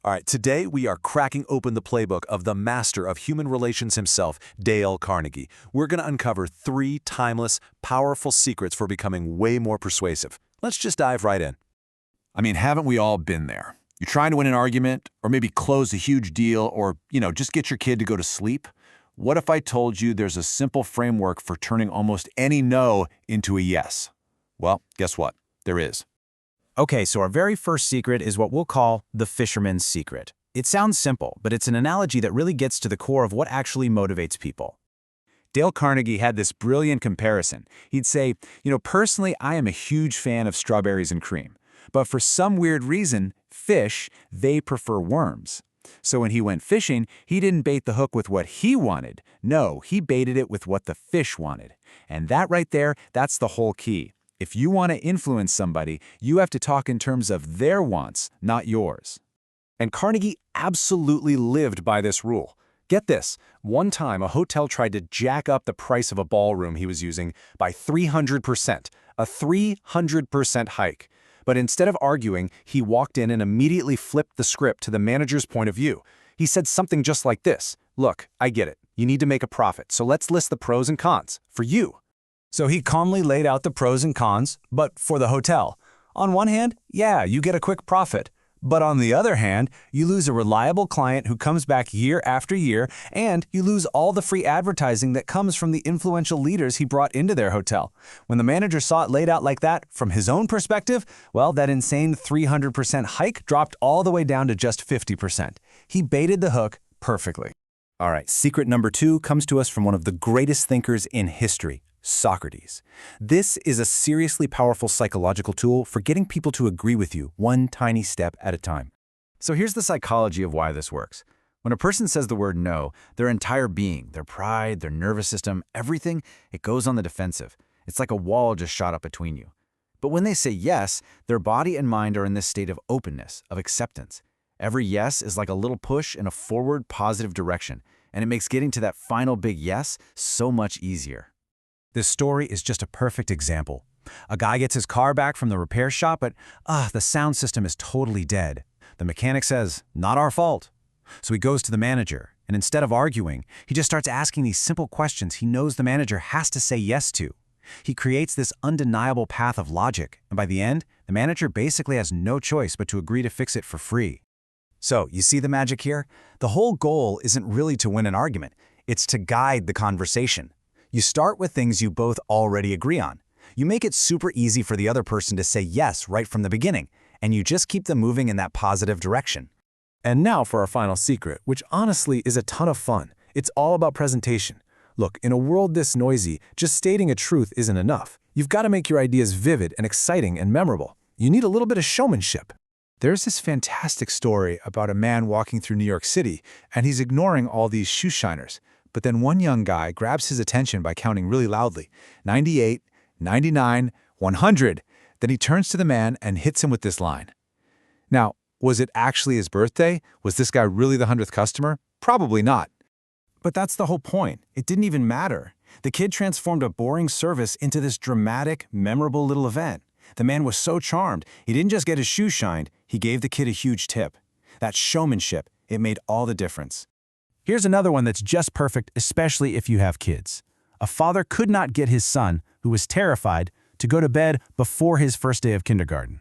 All right, today we are cracking open the playbook of the master of human relations himself, Dale Carnegie. We're going to uncover 3 timeless, powerful secrets for becoming way more persuasive. Let's just dive right in. I mean, haven't we all been there? You're trying to win an argument, or maybe close a huge deal, or, just get your kid to go to sleep? What if I told you there's a simple framework for turning almost any no into a yes? Well, guess what? There is. Okay, so our very first secret is what we'll call the fisherman's secret. It sounds simple, but it's an analogy that really gets to the core of what actually motivates people. Dale Carnegie had this brilliant comparison. He'd say, personally, I am a huge fan of strawberries and cream, but for some weird reason, fish, they prefer worms. So when he went fishing, he didn't bait the hook with what he wanted. No, he baited it with what the fish wanted. And that right there, that's the whole key. If you want to influence somebody, you have to talk in terms of their wants, not yours. And Carnegie absolutely lived by this rule. Get this, one time a hotel tried to jack up the price of a ballroom he was using by 300%, a 300% hike. But instead of arguing, he walked in and immediately flipped the script to the manager's point of view. He said something just like this: "Look, I get it. You need to make a profit, so let's list the pros and cons for you." So he calmly laid out the pros and cons, but for the hotel. On one hand, yeah, you get a quick profit. But on the other hand, you lose a reliable client who comes back year after year, and you lose all the free advertising that comes from the influential leaders he brought into their hotel. When the manager saw it laid out like that, from his own perspective, well, that insane 300% hike dropped all the way down to just 50%. He baited the hook perfectly. All right, secret number 2 comes to us from one of the greatest thinkers in history, Socrates. This is a seriously powerful psychological tool for getting people to agree with you one tiny step at a time. So here's the psychology of why this works. When a person says the word no, their entire being, their pride, their nervous system, everything, it goes on the defensive. It's like a wall just shot up between you. But when they say yes, their body and mind are in this state of openness, of acceptance. Every yes is like a little push in a forward, positive direction, and it makes getting to that final big yes so much easier. This story is just a perfect example. A guy gets his car back from the repair shop, but the sound system is totally dead. The mechanic says, "Not our fault." So he goes to the manager, and instead of arguing, he just starts asking these simple questions he knows the manager has to say yes to. He creates this undeniable path of logic, and by the end, the manager basically has no choice but to agree to fix it for free. So, you see the magic here? The whole goal isn't really to win an argument. It's to guide the conversation. You start with things you both already agree on. You make it super easy for the other person to say yes right from the beginning, and you just keep them moving in that positive direction. And now for our final secret, which honestly is a ton of fun. It's all about presentation. Look, in a world this noisy, just stating a truth isn't enough. You've got to make your ideas vivid and exciting and memorable. You need a little bit of showmanship. There's this fantastic story about a man walking through New York City, and he's ignoring all these shoe shiners. But then one young guy grabs his attention by counting really loudly, 98, 99, 100. Then he turns to the man and hits him with this line. Now, was it actually his birthday? Was this guy really the 100th customer? Probably not. But that's the whole point. It didn't even matter. The kid transformed a boring service into this dramatic, memorable little event. The man was so charmed, he didn't just get his shoes shined, he gave the kid a huge tip. That showmanship, it made all the difference. Here's another one that's just perfect, especially if you have kids. A father could not get his son, who was terrified, to go to bed before his first day of kindergarten.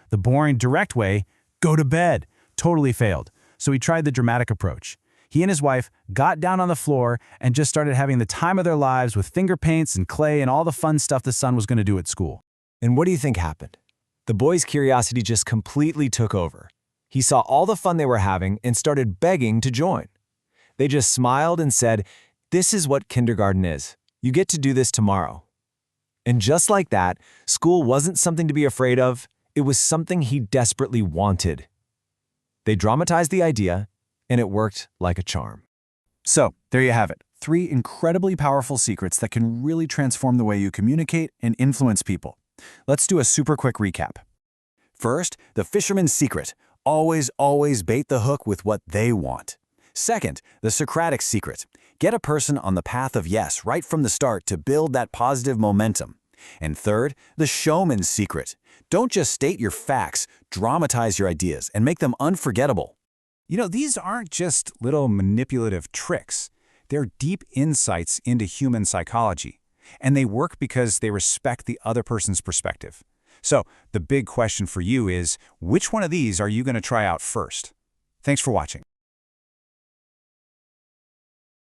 The boring, direct way, go to bed, totally failed. So he tried the dramatic approach. He and his wife got down on the floor and just started having the time of their lives with finger paints and clay and all the fun stuff the son was going to do at school. And what do you think happened? The boy's curiosity just completely took over. He saw all the fun they were having and started begging to join. They just smiled and said, "This is what kindergarten is. You get to do this tomorrow." And just like that, school wasn't something to be afraid of. It was something he desperately wanted. They dramatized the idea, and it worked like a charm. So, there you have it. 3 incredibly powerful secrets that can really transform the way you communicate and influence people. Let's do a super quick recap. First, the fisherman's secret. Always bait the hook with what they want. Second, the Socratic secret. Get a person on the path of yes right from the start to build that positive momentum. And third, the showman's secret. Don't just state your facts, dramatize your ideas and make them unforgettable. These aren't just little manipulative tricks. They're deep insights into human psychology, and they work because they respect the other person's perspective. So, the big question for you is, which one of these are you going to try out first? Thanks for watching.